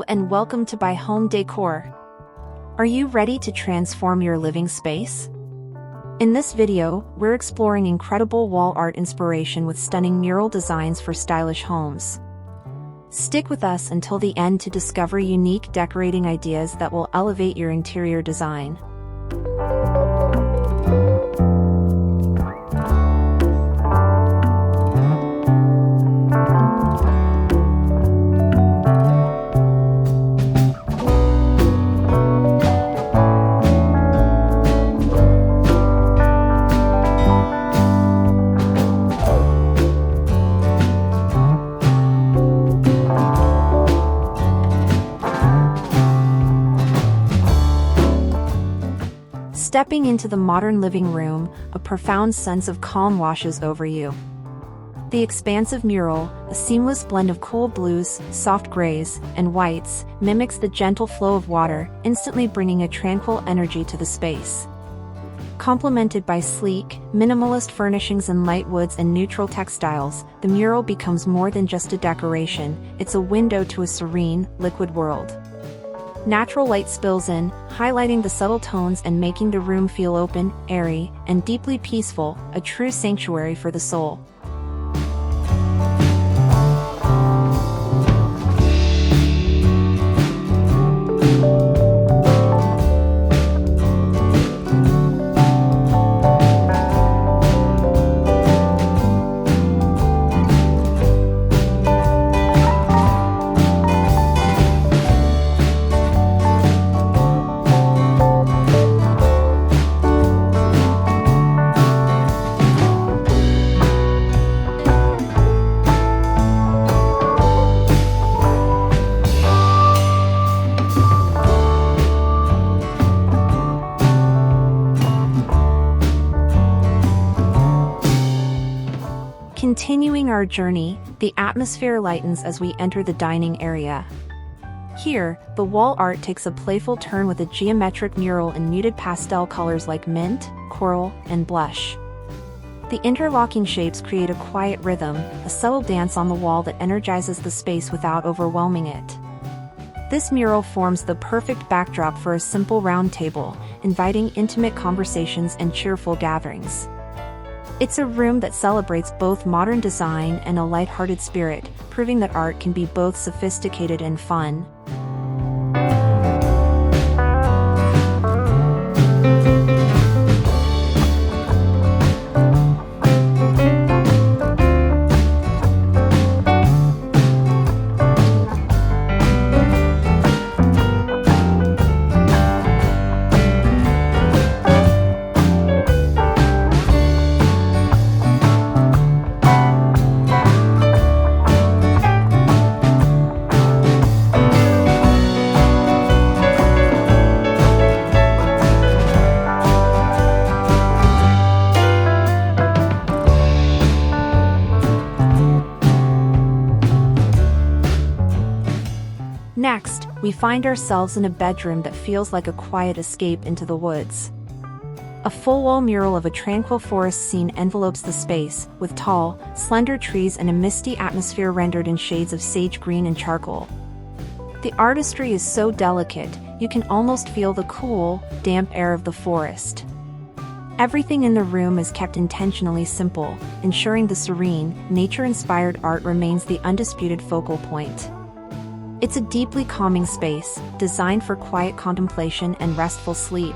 and welcome to By Home Decor. Are you ready to transform your living space? In this video, we're exploring incredible wall art inspiration with stunning mural designs for stylish homes. Stick with us until the end to discover unique decorating ideas that will elevate your interior design. Stepping into the modern living room, a profound sense of calm washes over you. The expansive mural, a seamless blend of cool blues, soft grays, and whites, mimics the gentle flow of water, instantly bringing a tranquil energy to the space. Complemented by sleek, minimalist furnishings and light woods and neutral textiles, the mural becomes more than just a decoration, it's a window to a serene, liquid world. Natural light spills in, highlighting the subtle tones and making the room feel open, airy, and deeply peaceful, a true sanctuary for the soul. Continuing our journey, the atmosphere lightens as we enter the dining area. Here, the wall art takes a playful turn with a geometric mural in muted pastel colors like mint, coral, and blush. The interlocking shapes create a quiet rhythm, a subtle dance on the wall that energizes the space without overwhelming it. This mural forms the perfect backdrop for a simple round table, inviting intimate conversations and cheerful gatherings. It's a room that celebrates both modern design and a lighthearted spirit, proving that art can be both sophisticated and fun. Next, we find ourselves in a bedroom that feels like a quiet escape into the woods. A full-wall mural of a tranquil forest scene envelopes the space, with tall, slender trees and a misty atmosphere rendered in shades of sage green and charcoal. The artistry is so delicate, you can almost feel the cool, damp air of the forest. Everything in the room is kept intentionally simple, ensuring the serene, nature-inspired art remains the undisputed focal point. It's a deeply calming space, designed for quiet contemplation and restful sleep.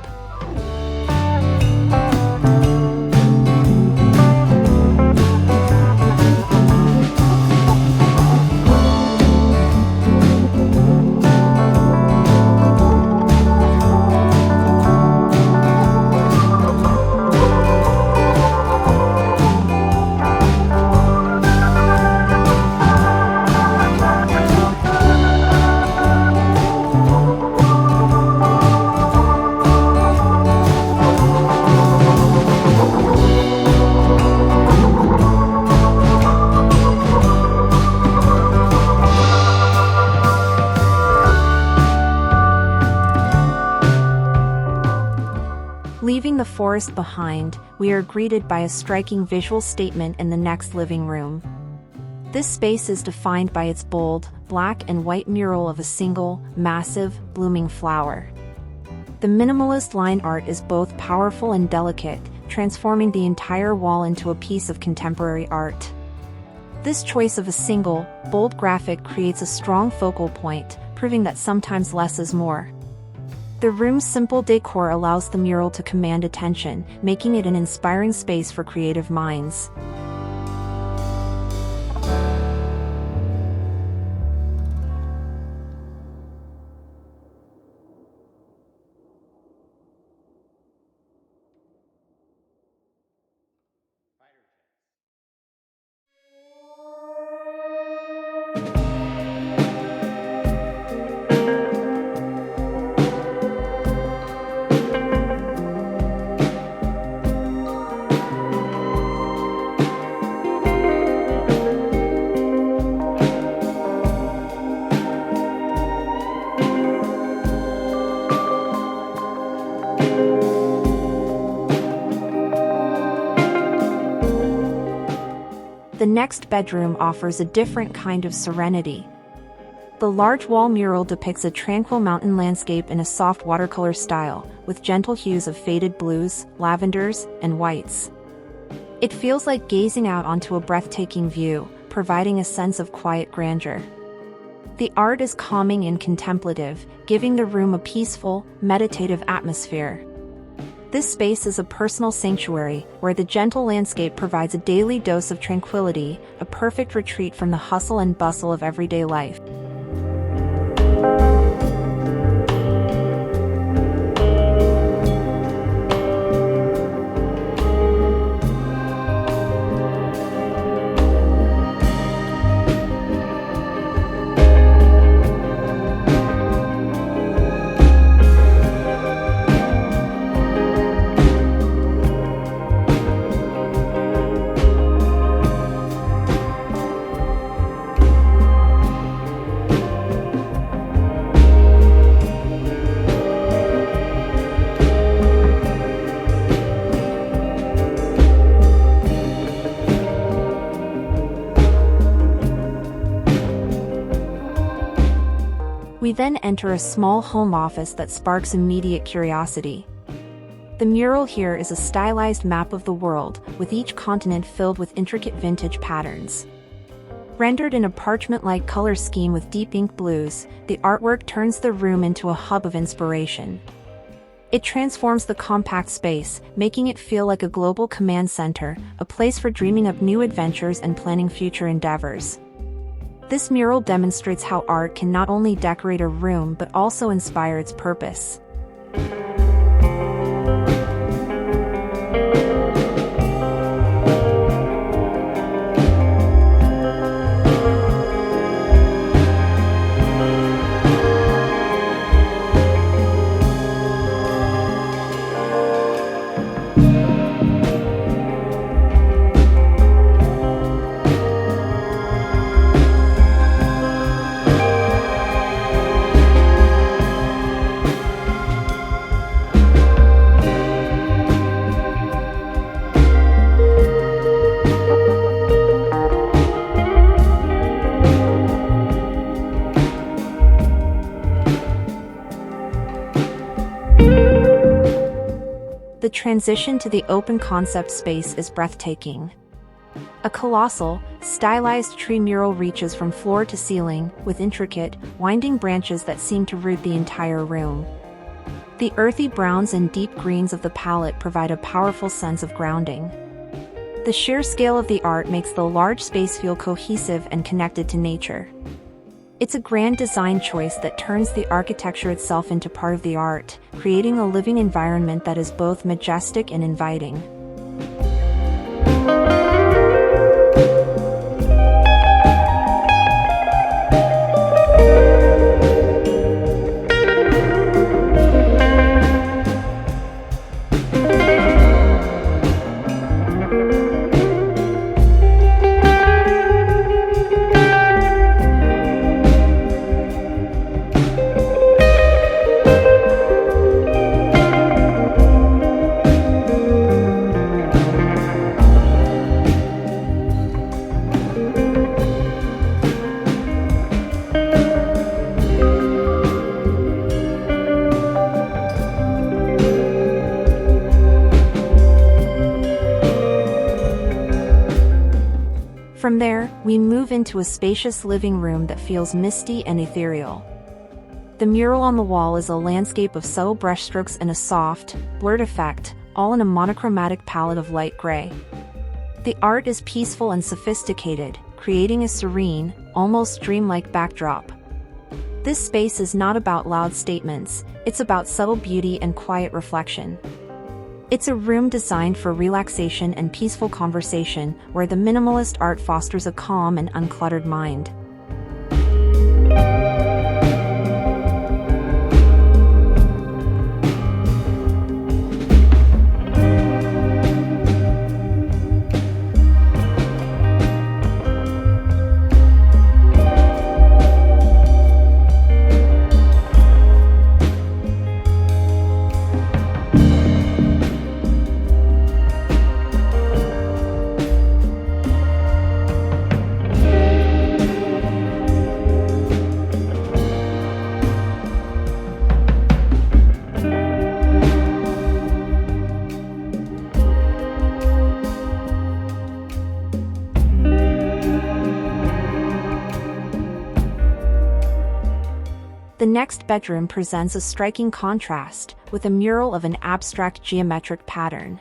Leaving the forest behind, we are greeted by a striking visual statement in the next living room. This space is defined by its bold, black and white mural of a single, massive, blooming flower. The minimalist line art is both powerful and delicate, transforming the entire wall into a piece of contemporary art. This choice of a single, bold graphic creates a strong focal point, proving that sometimes less is more. The room's simple decor allows the mural to command attention, making it an inspiring space for creative minds. The next bedroom offers a different kind of serenity. The large wall mural depicts a tranquil mountain landscape in a soft watercolor style, with gentle hues of faded blues, lavenders, and whites. It feels like gazing out onto a breathtaking view, providing a sense of quiet grandeur. The art is calming and contemplative, giving the room a peaceful, meditative atmosphere. This space is a personal sanctuary, where the gentle landscape provides a daily dose of tranquility, a perfect retreat from the hustle and bustle of everyday life. We then enter a small home office that sparks immediate curiosity. The mural here is a stylized map of the world, with each continent filled with intricate vintage patterns. Rendered in a parchment-like color scheme with deep ink blues, the artwork turns the room into a hub of inspiration. It transforms the compact space, making it feel like a global command center, a place for dreaming up new adventures and planning future endeavors. This mural demonstrates how art can not only decorate a room but also inspire its purpose. The transition to the open concept space is breathtaking. A colossal, stylized tree mural reaches from floor to ceiling, with intricate, winding branches that seem to root the entire room. The earthy browns and deep greens of the palette provide a powerful sense of grounding. The sheer scale of the art makes the large space feel cohesive and connected to nature. It's a grand design choice that turns the architecture itself into part of the art, creating a living environment that is both majestic and inviting. From there, we move into a spacious living room that feels misty and ethereal. The mural on the wall is a landscape of subtle brushstrokes and a soft, blurred effect, all in a monochromatic palette of light gray. The art is peaceful and sophisticated, creating a serene, almost dreamlike backdrop. This space is not about loud statements, it's about subtle beauty and quiet reflection. It's a room designed for relaxation and peaceful conversation, where the minimalist art fosters a calm and uncluttered mind. The next bedroom presents a striking contrast, with a mural of an abstract geometric pattern.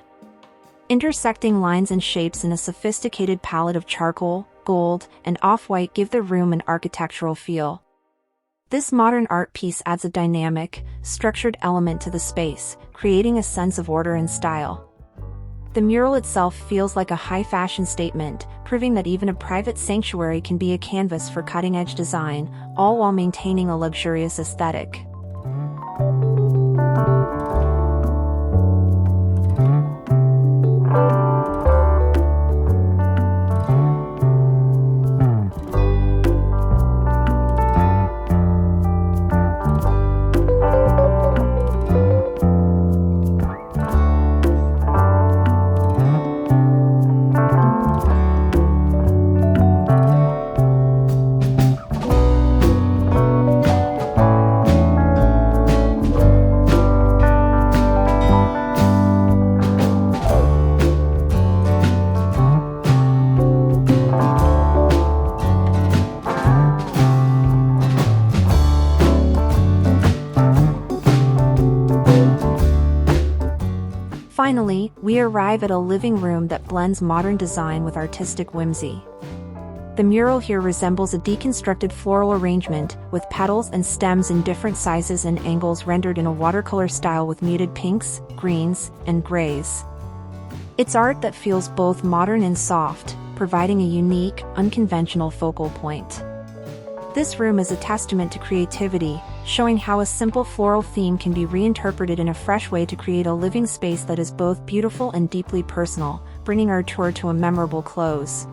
Intersecting lines and shapes in a sophisticated palette of charcoal, gold, and off-white give the room an architectural feel. This modern art piece adds a dynamic, structured element to the space, creating a sense of order and style. The mural itself feels like a high-fashion statement, proving that even a private sanctuary can be a canvas for cutting-edge design, all while maintaining a luxurious aesthetic. Finally, we arrive at a living room that blends modern design with artistic whimsy. The mural here resembles a deconstructed floral arrangement, with petals and stems in different sizes and angles rendered in a watercolor style with muted pinks, greens, and grays. It's art that feels both modern and soft, providing a unique, unconventional focal point. This room is a testament to creativity, showing how a simple floral theme can be reinterpreted in a fresh way to create a living space that is both beautiful and deeply personal, bringing our tour to a memorable close.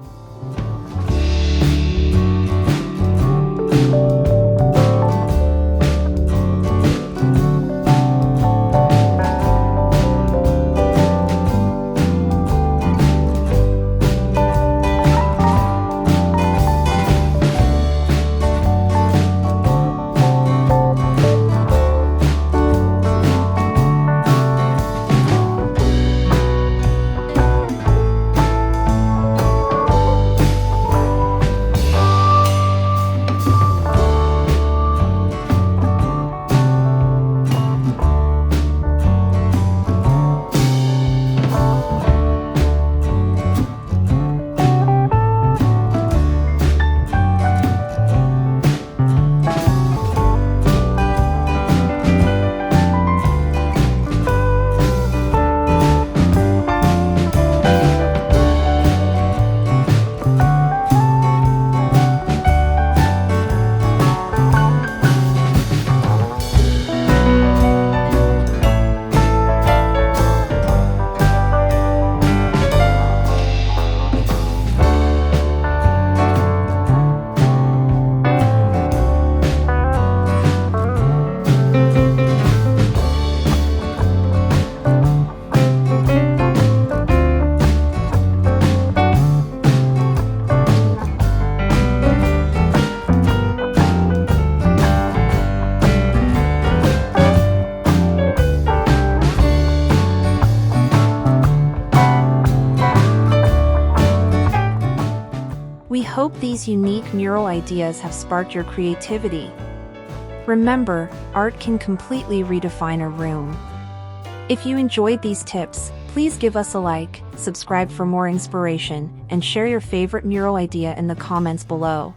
hope these unique mural ideas have sparked your creativity. Remember, art can completely redefine a room. If you enjoyed these tips, please give us a like, subscribe for more inspiration, and share your favorite mural idea in the comments below.